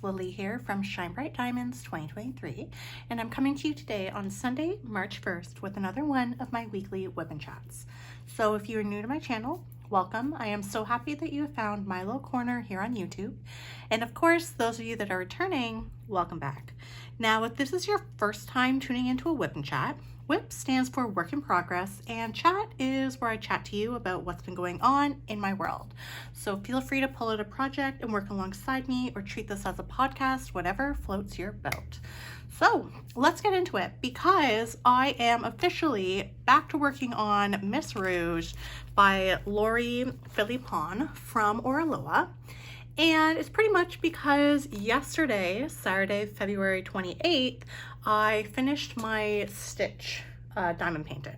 Lily here from Shine Bright Diamonds 2023, and I'm coming to you today on Sunday, March 1st with another one of my weekly WIP'n chats. So if you are new to my channel, welcome. I am so happy that you have found my little corner here on YouTube. And of course, those of you that are returning, welcome back. Now, if this is your first time tuning into a WIP'n chat, WIP stands for Work in Progress, and chat is where I chat to you about what's been going on in my world. So feel free to pull out a project and work alongside me, or treat this as a podcast, whatever floats your boat. So let's get into it, because I am officially back to working on Miss Rouge by Lori Philippon from Oraloa. And it's pretty much because yesterday, Saturday, February 28th, I finished my stitch diamond painting.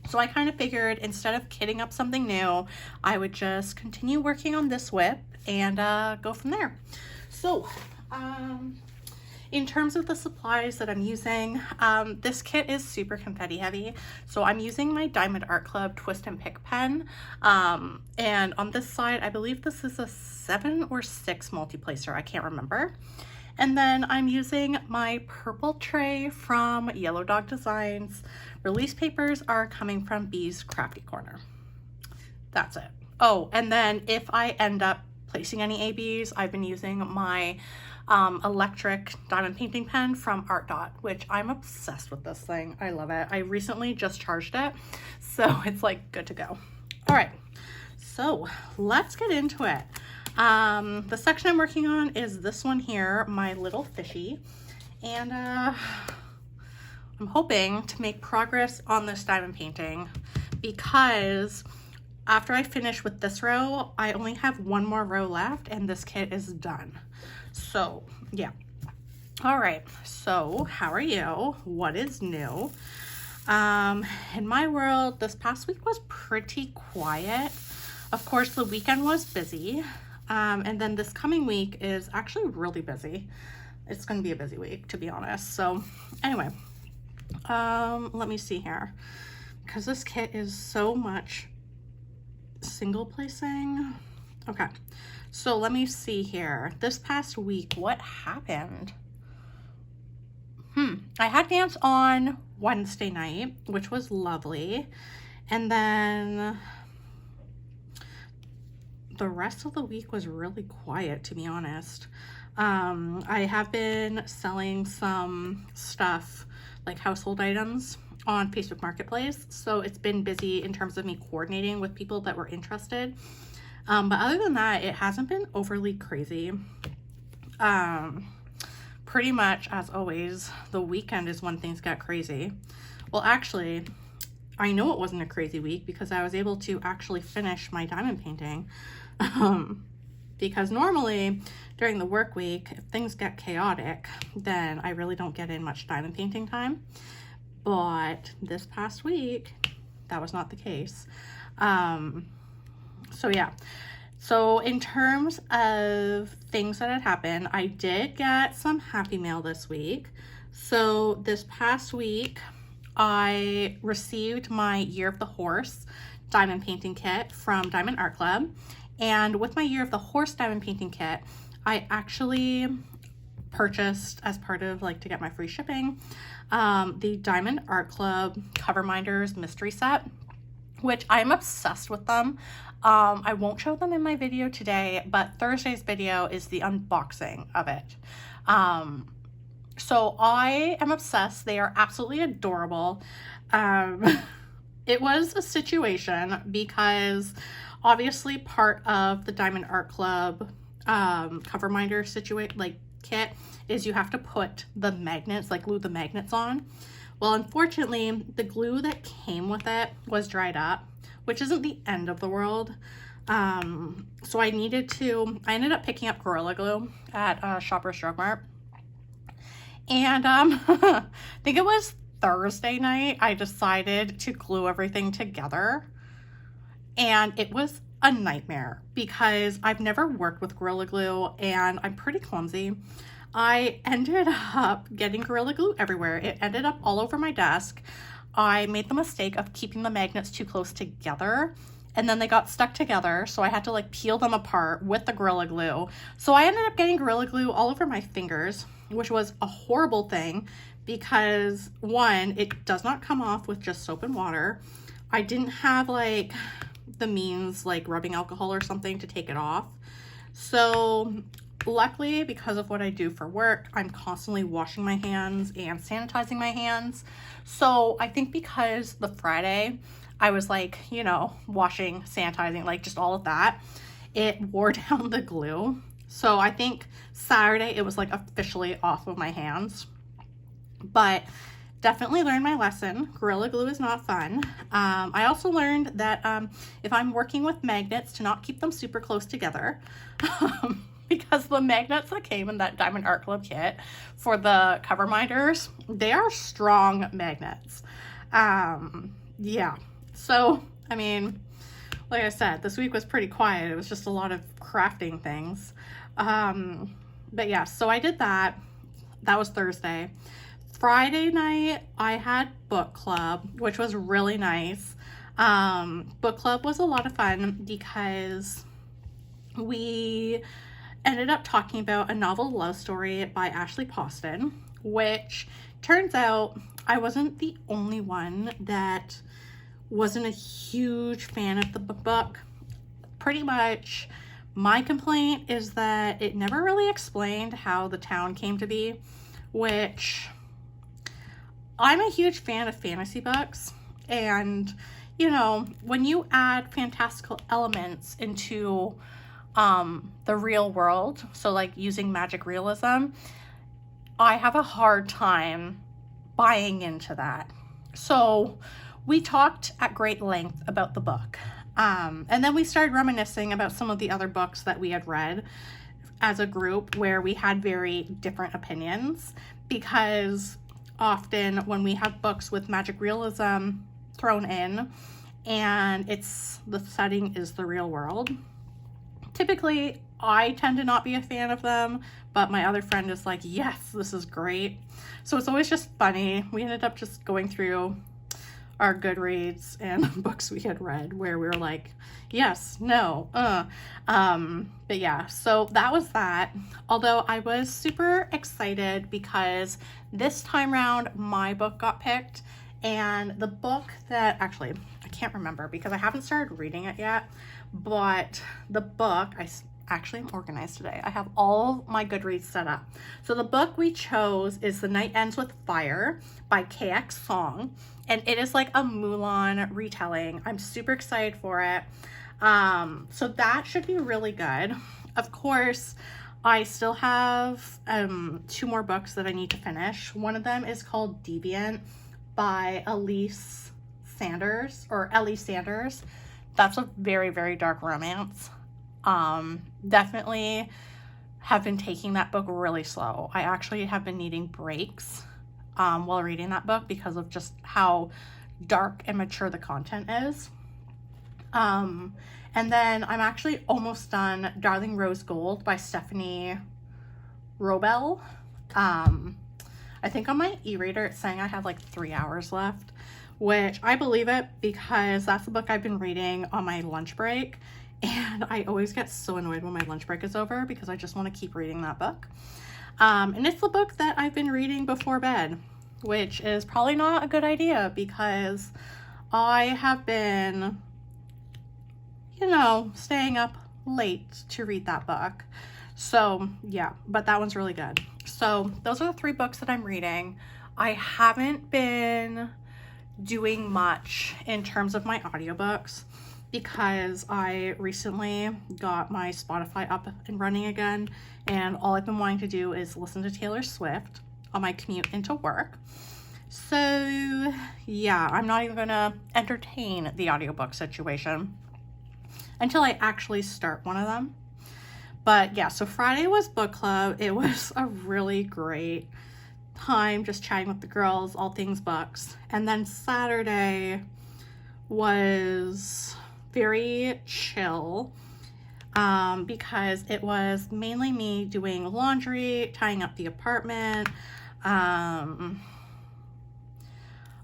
So I kind of figured instead of kitting up something new, I would just continue working on this WIP and go from there. So in terms of the supplies that I'm using, this kit is super confetti heavy. So I'm using my Diamond Art Club Twist and Pick pen. And on this side, I believe this is a 7 or 6 multi-placer, I can't remember. And then I'm using my purple tray from Yellow Dog Designs. Release papers are coming from Bee's Crafty Corner. That's it. Oh, and then if I end up placing any ABs, I've been using my electric diamond painting pen from Art Dot, which I'm obsessed with this thing. I love it. I recently just charged it, so it's like good to go. All right, so let's get into it. The section I'm working on is this one here, my little fishy, and I'm hoping to make progress on this diamond painting, because after I finish with this row, I only have one more row left and this kit is done. So yeah. All right, so how are you? What is new? In my world, this past week was pretty quiet. Of course, the weekend was busy. And then this coming week is actually really busy. It's going to be a busy week, to be honest. So anyway, let me see here, because this kit is so much single placing. Okay, so let me see here. This past week, what happened? I had dance on Wednesday night, which was lovely. And then the rest of the week was really quiet, to be honest. I have been selling some stuff, like household items, on Facebook Marketplace. So it's been busy in terms of me coordinating with people that were interested. But other than that, it hasn't been overly crazy. Pretty much, as always, the weekend is when things get crazy. Well, actually, I know it wasn't a crazy week because I was able to actually finish my diamond painting. Because normally during the work week, if things get chaotic, then I really don't get in much diamond painting time. But this past week, that was not the case. So yeah. So in terms of things that had happened, I did get some happy mail this week. So this past week, I received my Year of the Horse diamond painting kit from Diamond Art Club. And with my Year of the Horse diamond painting kit, I actually purchased, as part of like to get my free shipping, the Diamond Art Club Cover Minders mystery set, which I'm obsessed with them. I won't show them in my video today, but Thursday's video is the unboxing of it. So I am obsessed. They are absolutely adorable. It was a situation because obviously part of the Diamond Art Club cover minder kit is you have to put the magnets, like glue the magnets on. Well, unfortunately, the glue that came with it was dried up, which isn't the end of the world. So I ended up picking up Gorilla Glue at Shoppers Drug Mart. And I think it was Thursday night, I decided to glue everything together. And it was a nightmare because I've never worked with Gorilla Glue and I'm pretty clumsy. I ended up getting Gorilla Glue everywhere. It ended up all over my desk. I made the mistake of keeping the magnets too close together and then they got stuck together, so I had to like peel them apart with the Gorilla Glue. So I ended up getting Gorilla Glue all over my fingers, which was a horrible thing because one, it does not come off with just soap and water. I didn't have like the means like rubbing alcohol or something to take it off. So luckily, because of what I do for work, I'm constantly washing my hands and sanitizing my hands. So I think because the Friday I was like, you know, washing, sanitizing, like just all of that, it wore down the glue. So I think Saturday it was like officially off of my hands. But definitely learned my lesson. Gorilla Glue is not fun. I also learned that if I'm working with magnets, to not keep them super close together. Because the magnets that came in that Diamond Art Club kit for the cover minders, they are strong magnets. Yeah. So, I mean, like I said, this week was pretty quiet. It was just a lot of crafting things. But yeah, so I did that. That was Thursday. Friday night, I had book club, which was really nice. Book club was a lot of fun because we ended up talking about a novel love story by Ashley Poston, which turns out I wasn't the only one that wasn't a huge fan of the book. Pretty much my complaint is that it never really explained how the town came to be, which I'm a huge fan of fantasy books, and you know, when you add fantastical elements into the real world, so like using magic realism, I have a hard time buying into that. So we talked at great length about the book, and then we started reminiscing about some of the other books that we had read as a group where we had very different opinions, because often when we have books with magic realism thrown in and the setting is the real world, typically I tend to not be a fan of them, but my other friend is like, yes, this is great. So it's always just funny. We ended up just going through our Goodreads and books we had read where we were like, yes, no, but yeah, so that was that. Although I was super excited because this time around my book got picked, and the book that actually, I can't remember because I haven't started reading it yet, but the book, I actually am organized today. I have all my Goodreads set up. So the book we chose is The Night Ends with Fire by KX Song, and it is like a Mulan retelling. I'm super excited for it. So that should be really good. Of course, I still have 2 more books that I need to finish. One of them is called Deviant by Elise Sanders. That's a very, very dark romance. Definitely have been taking that book really slow. I actually have been needing breaks while reading that book because of just how dark and mature the content is. And then I'm actually almost done Darling Rose Gold by Stephanie Robel. I think on my e-reader it's saying I have like 3 hours left, which I believe it because that's the book I've been reading on my lunch break. And I always get so annoyed when my lunch break is over because I just want to keep reading that book. And it's the book that I've been reading before bed, which is probably not a good idea because I have been, you know, staying up late to read that book. So yeah, but that one's really good. So those are the 3 books that I'm reading. I haven't been doing much in terms of my audiobooks because I recently got my Spotify up and running again, and all I've been wanting to do is listen to Taylor Swift on my commute into work. So yeah, I'm not even gonna entertain the audiobook situation until I actually start one of them. But yeah, so Friday was book club. It was a really great time just chatting with the girls, all things books. And then Saturday was very chill because it was mainly me doing laundry, tying up the apartment.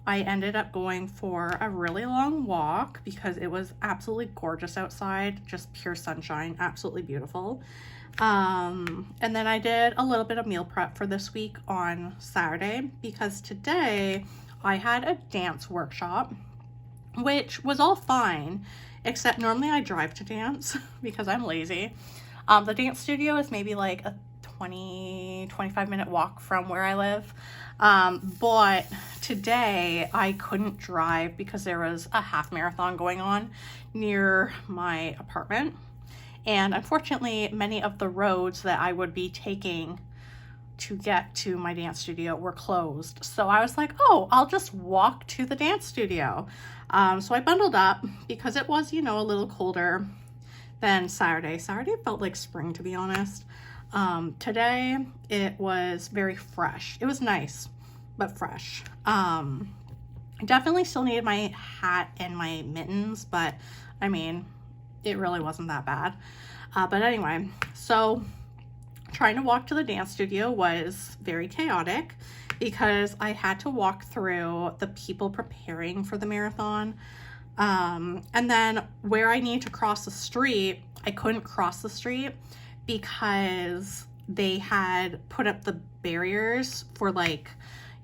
I ended up going for a really long walk because it was absolutely gorgeous outside, just pure sunshine, absolutely beautiful. And then I did a little bit of meal prep for this week on Saturday because today I had a dance workshop, which was all fine, except normally I drive to dance because I'm lazy. The dance studio is maybe like a 25 minute walk from where I live. But today I couldn't drive because there was a half marathon going on near my apartment. And unfortunately, many of the roads that I would be taking to get to my dance studio were closed. So I was like, oh, I'll just walk to the dance studio. So I bundled up because it was, you know, a little colder than Saturday. Saturday felt like spring, to be honest. Today it was very fresh. It was nice, but fresh. I definitely still needed my hat and my mittens, but I mean, it really wasn't that bad. But anyway, so trying to walk to the dance studio was very chaotic because I had to walk through the people preparing for the marathon. And then where I need to cross the street, I couldn't cross the street because they had put up the barriers for, like,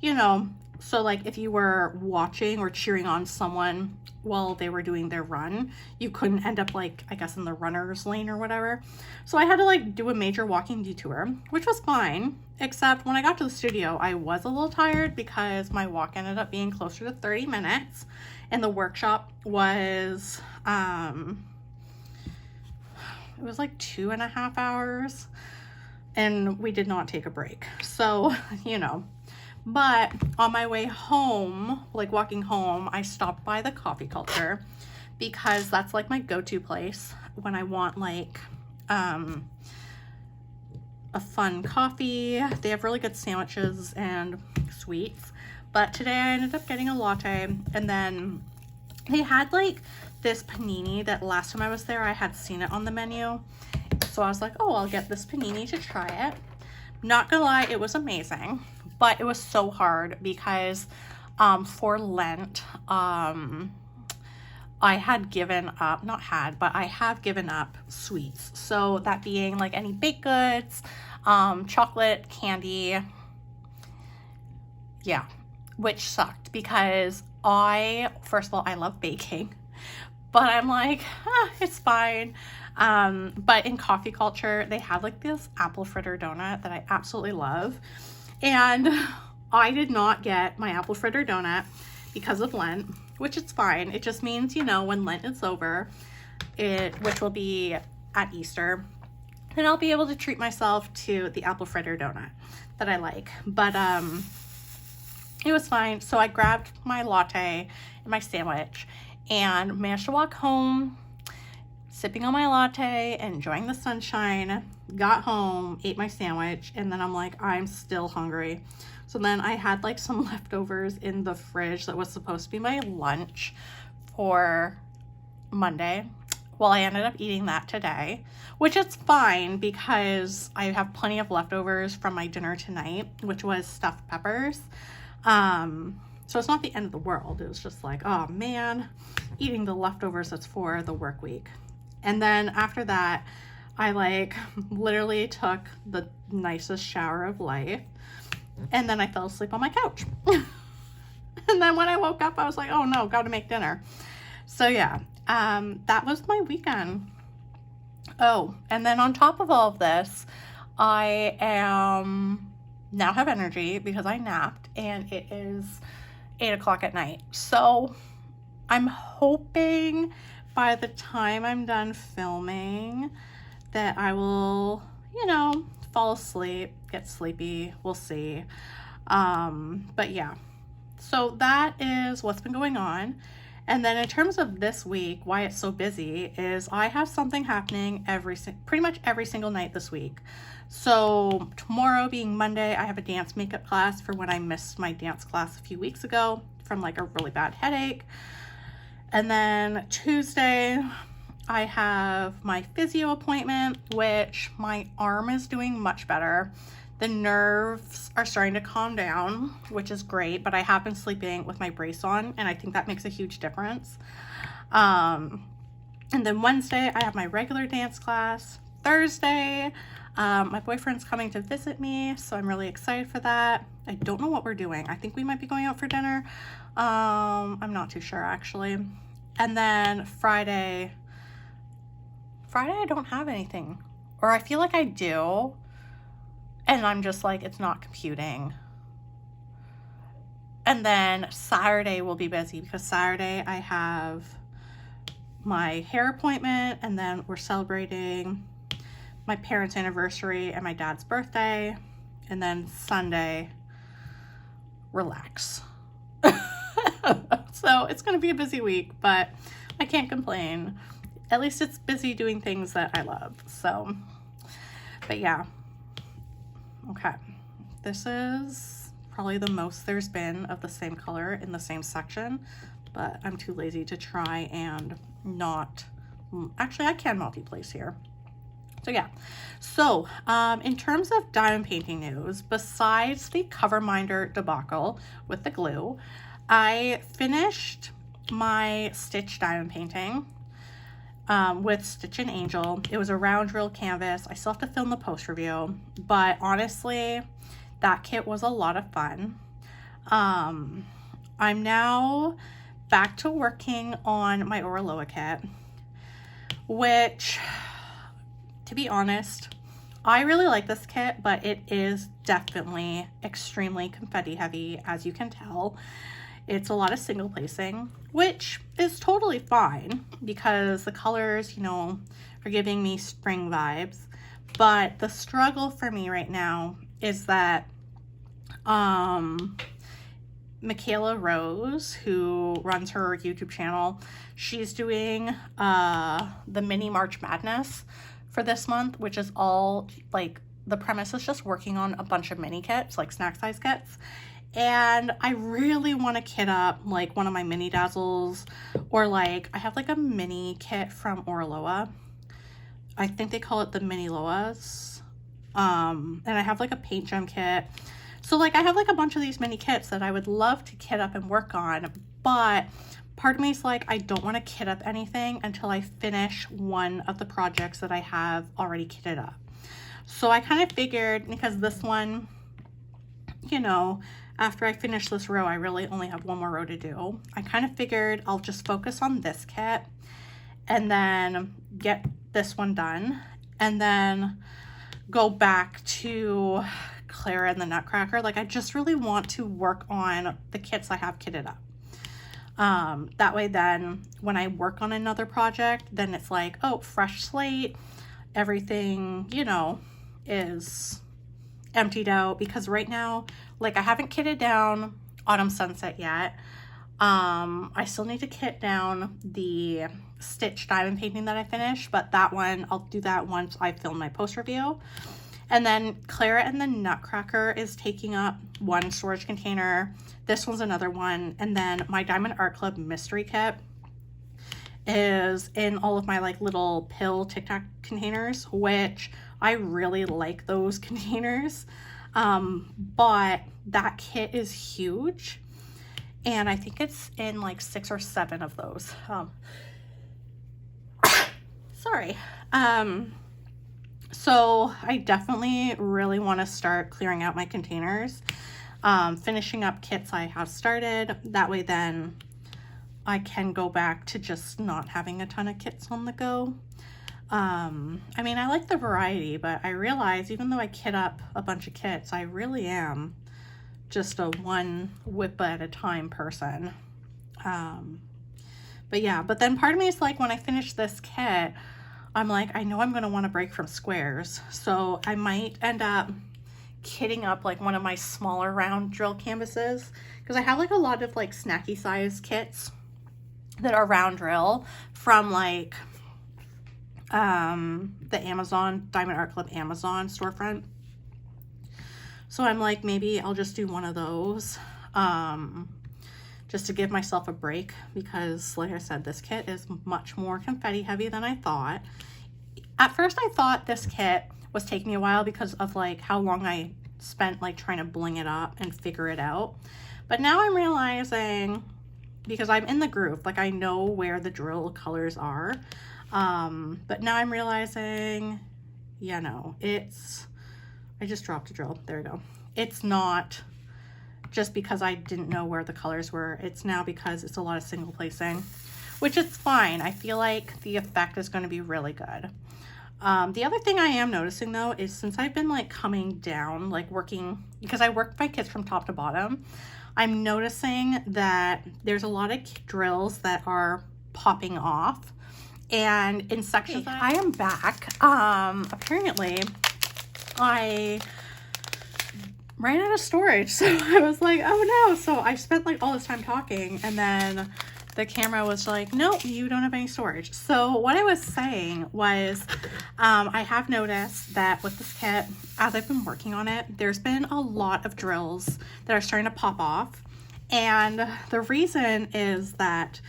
you know, so like if you were watching or cheering on someone while they were doing their run, you couldn't end up, like, I guess in the runner's lane or whatever. So I had to like do a major walking detour, which was fine, except when I got to the studio, I was a little tired because my walk ended up being closer to 30 minutes and the workshop was, it was like 2.5 hours and we did not take a break. So, you know, but on my way home, like walking home, I stopped by the Coffee Culture because that's like my go-to place when I want like a fun coffee. They have really good sandwiches and sweets. But today I ended up getting a latte, and then they had like this panini that last time I was there, I had seen it on the menu. So I was like, oh, I'll get this panini to try it. Not gonna lie, it was amazing, but it was so hard because for Lent, I had given up, not had, but I have given up sweets. So that being like any baked goods, chocolate, candy, yeah, which sucked because first of all, I love baking, but I'm like, it's fine. But in Coffee Culture, they have like this apple fritter donut that I absolutely love. And I did not get my apple fritter donut because of Lent, which is fine. It just means, you know, when Lent is over, which will be at Easter, then I'll be able to treat myself to the apple fritter donut that I like. But it was fine. So I grabbed my latte and my sandwich and managed to walk home, sipping on my latte, enjoying the sunshine, got home, ate my sandwich, and then I'm like, I'm still hungry. So then I had like some leftovers in the fridge that was supposed to be my lunch for Monday. Well, I ended up eating that today, which is fine because I have plenty of leftovers from my dinner tonight, which was stuffed peppers. So it's not the end of the world. It was just like, oh man, eating the leftovers that's for the work week. And then after that, I like literally took the nicest shower of life, and then I fell asleep on my couch. And then when I woke up, I was like, oh no, gotta make dinner. So yeah, that was my weekend. Oh, and then on top of all of this, I now have energy because I napped, and it is 8 o'clock at night. So I'm hoping by the time I'm done filming that I will, you know, fall asleep, get sleepy, we'll see. But yeah, so that is what's been going on. And then in terms of this week, why it's so busy is I have something happening pretty much every single night this week. So tomorrow being Monday, I have a dance makeup class for when I missed my dance class a few weeks ago from like a really bad headache. And then Tuesday, I have my physio appointment, which my arm is doing much better The nerves are starting to calm down, which is great, but I have been sleeping with my brace on, and I think that makes a huge difference. And then Wednesday, I have my regular dance class. Thursday, my boyfriend's coming to visit me, so I'm really excited for that. I don't know what we're doing. I think we might be going out for dinner. I'm not too sure, actually. And then Friday, I don't have anything. Or I feel like I do, and I'm just like, it's not computing. And then Saturday will be busy because Saturday I have my hair appointment, and then we're celebrating my parents' anniversary and my dad's birthday. And then Sunday, relax. So it's going to be a busy week, but I can't complain. At least it's busy doing things that I love. So, but yeah. Okay. This is probably the most there's been of the same color in the same section, but I'm too lazy to try and not, actually I can multi-place here. So yeah, so in terms of diamond painting news, besides the cover minder debacle with the glue, I finished my stitch diamond painting with Stitch and Angel. It was a round drill canvas. I still have to film the post review, but honestly, that kit was a lot of fun. I'm now back to working on my Orloa kit, which, to be honest, I really like this kit, but it is definitely extremely confetti heavy, as you can tell. It's a lot of single placing, which is totally fine because the colors, you know, are giving me spring vibes. But the struggle for me right now is that Michaela Rose, who runs her YouTube channel, she's doing the mini March Madness for this month, which is all like, the premise is just working on a bunch of mini kits, like snack size kits. And I really want to kit up like one of my mini dazzles, or like I have like a mini kit from Orloa. I think they call it the mini Loas. And I have like a paint gem kit. So like I have like a bunch of these mini kits that I would love to kit up and work on, but part of me is like, I don't want to kit up anything until I finish one of the projects that I have already kitted up. So I kind of figured, because this one, you know, after I finish this row, I really only have one more row to do. I kind of figured I'll just focus on this kit and then get this one done, and then go back to Clara and the Nutcracker. Like, I just really want to work on the kits I have kitted up. That way then when I work on another project, then it's like, oh, fresh slate, everything, you know, is emptied out. Because right now, like, I haven't kitted down Autumn Sunset yet. I still need to kit down the Stitch diamond painting that I finished, but that one, I'll do that once I film my post review. And then Clara and the Nutcracker is taking up one storage container. This one's another one. And then my Diamond Art Club mystery kit is in all of my like little pill Tic Tac containers, which I really like those containers. But that kit is huge, and I think it's in like 6 or 7 of those. Sorry. So I definitely really want to start clearing out my containers, finishing up kits I have started. That way then I can go back to just not having a ton of kits on the go. I mean, I like the variety, but I realize even though I kit up a bunch of kits, I really am just a one WIP'n at a time person. But yeah, but then part of me is like, when I finish this kit, I'm like, I know I'm going to want to break from squares. So I might end up kitting up like one of my smaller round drill canvases, because I have like a lot of like snacky size kits that are round drill from like the Amazon, Diamond Art Club Amazon storefront. So I'm like, maybe I'll just do one of those, just to give myself a break, because like I said, this kit is much more confetti heavy than I thought. At first I thought this kit was taking me a while because of like how long I spent like trying to bling it up and figure it out. But now I'm realizing, because I'm in the groove, like I know where the drill colors are. But now I'm realizing, yeah, no, I just dropped a drill. There we go. It's not just because I didn't know where the colors were. It's now because it's a lot of single placing, which is fine. I feel like the effect is going to be really good. The other thing I am noticing though is since I've been like coming down, like working, because I work my kits from top to bottom, I'm noticing that there's a lot of drills that are popping off. And in sections, I am back. Apparently I ran out of storage. So I was like, oh no. So I spent like all this time talking, and then the camera was like, nope, you don't have any storage. So what I was saying was, I have noticed that with this kit, as I've been working on it, there's been a lot of drills that are starting to pop off. And the reason is that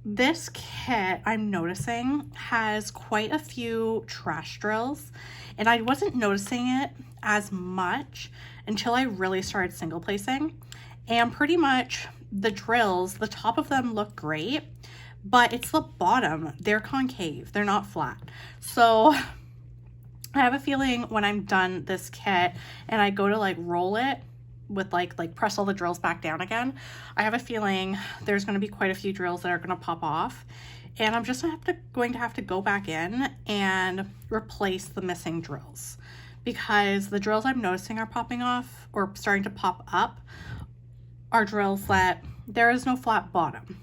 this kit, I'm noticing, has quite a few trash drills, and I wasn't noticing it as much until I really started single placing. And pretty much the drills, the top of them look great, but it's the bottom. They're concave. They're not flat. So I have a feeling when I'm done this kit and I go to like roll it with like press all the drills back down again, I have a feeling there's going to be quite a few drills that are going to pop off, and I'm just going to have to go back in and replace the missing drills, because the drills I'm noticing are popping off or starting to pop up are drills that there is no flat bottom,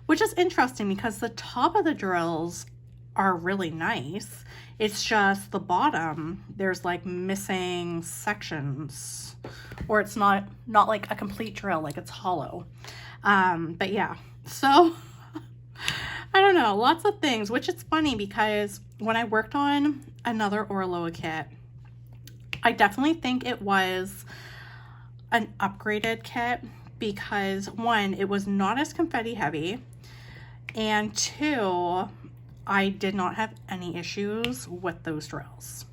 which is interesting because the top of the drills are really nice. It's just the bottom, there's like missing sections, or it's not like a complete drill, like it's hollow. But yeah, so I don't know, lots of things, which is funny because when I worked on another Orloa kit, I definitely think it was an upgraded kit because one, it was not as confetti heavy, and two, I did not have any issues with those drills.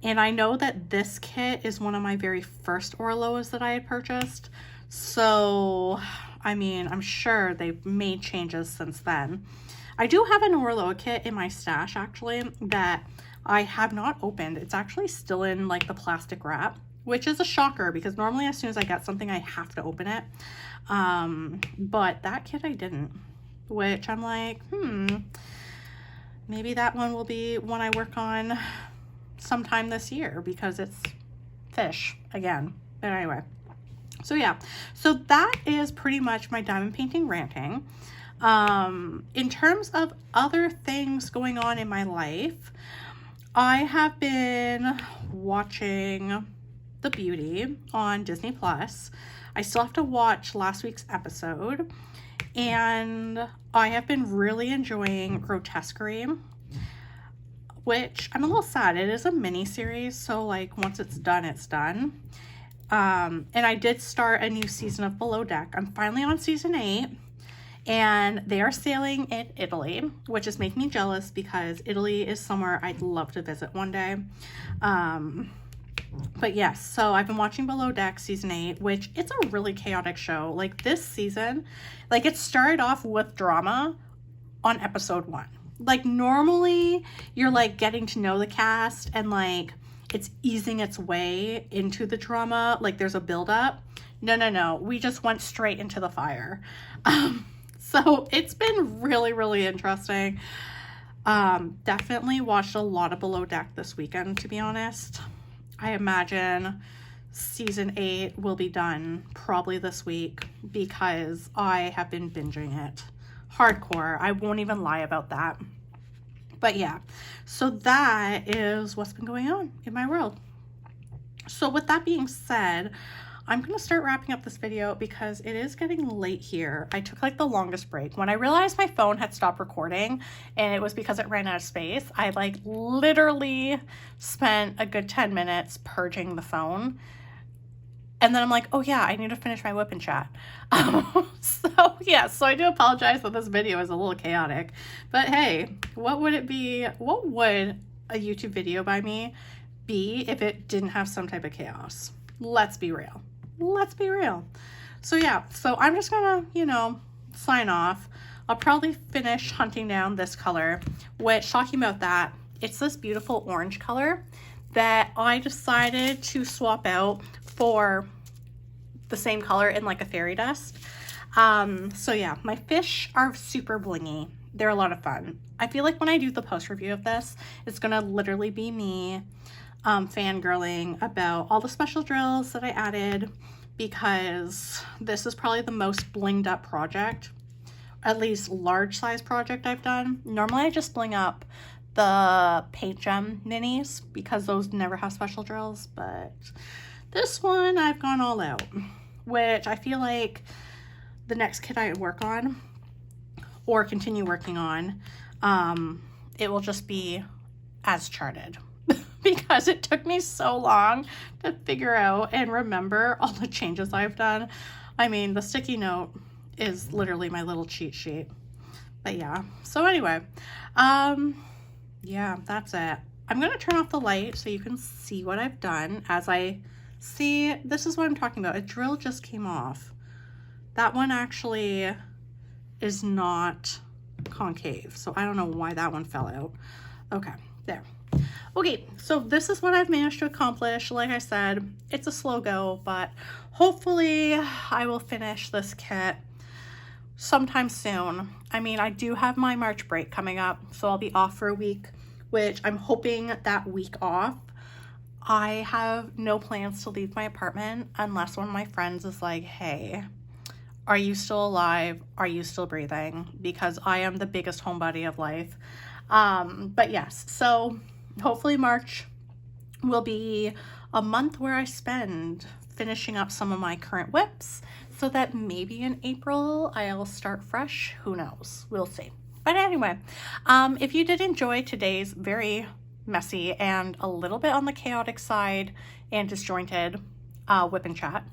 And I know that this kit is one of my very first Orloas that I had purchased. So, I mean, I'm sure they've made changes since then. I do have an Orloa kit in my stash actually that I have not opened. It's actually still in like the plastic wrap, which is a shocker because normally as soon as I get something, I have to open it. But that kit I didn't, which I'm like, maybe that one will be one I work on sometime this year because it's fish again. But anyway, so yeah, so that is pretty much my diamond painting ranting. In terms of other things going on in my life, I have been watching The Beauty on Disney Plus. I still have to watch last week's episode, and I have been really enjoying Grotesquerie, which I'm a little sad. It is a mini series, so like once it's done, it's done. And I did start a new season of Below Deck. I'm finally on season 8, and they are sailing in Italy, which is making me jealous because Italy is somewhere I'd love to visit one day. But yes, so I've been watching Below Deck season 8, which it's a really chaotic show. Like this season, like it started off with drama on episode 1. Like normally you're like getting to know the cast and like it's easing its way into the drama. Like there's a build up. No. We just went straight into the fire. So it's been really, really interesting. Definitely watched a lot of Below Deck this weekend, to be honest. I imagine season 8 will be done probably this week because I have been binging it hardcore. I won't even lie about that. But yeah, so that is what's been going on in my world. So with that being said, I'm going to start wrapping up this video because it is getting late here. I took like the longest break. When I realized my phone had stopped recording and it was because it ran out of space, I like literally spent a good 10 minutes purging the phone. And then I'm like, oh yeah, I need to finish my WIP'n chat. So yeah, so I do apologize that this video is a little chaotic, but hey, what would it be? What would a YouTube video by me be if it didn't have some type of chaos? let's be real. Let's be real. So yeah, so I'm just gonna, you know, sign off. I'll probably finish hunting down this color, which, talking about that, it's this beautiful orange color that I decided to swap out for the same color in like a fairy dust. So yeah, my fish are super blingy. They're a lot of fun. I feel like when I do the post review of this, it's gonna literally be me fangirling about all the special drills that I added, because this is probably the most blinged up project, at least large size project I've done. Normally I just bling up the paint gem minis because those never have special drills, but this one I've gone all out, which I feel like the next kit I work on or continue working on, it will just be as charted because it took me so long to figure out and remember all the changes I've done. I mean, the sticky note is literally my little cheat sheet. But yeah, so anyway, yeah, that's it. I'm gonna turn off the light so you can see what I've done. As I see, this is what I'm talking about. A drill just came off. That one actually is not concave, so I don't know why that one fell out. Okay, there. Okay, so this is what I've managed to accomplish. Like I said, it's a slow go, but hopefully I will finish this kit sometime soon. I mean, I do have my March break coming up, so I'll be off for a week, which I'm hoping that week off, I have no plans to leave my apartment unless one of my friends is like, hey, are you still alive? Are you still breathing? Because I am the biggest homebody of life. But yes, so hopefully March will be a month where I spend finishing up some of my current WIPs, so that maybe in April I'll start fresh. Who knows? We'll see. But anyway, if you did enjoy today's very messy and a little bit on the chaotic side and disjointed WIP'n chat,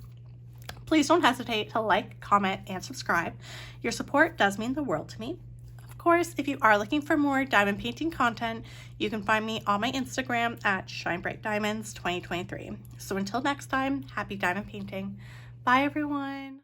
please don't hesitate to like, comment, and subscribe. Your support does mean the world to me. Of course, if you are looking for more diamond painting content, you can find me on my Instagram at ShineBrightDiamonds2023. So until next time, happy diamond painting. Bye everyone.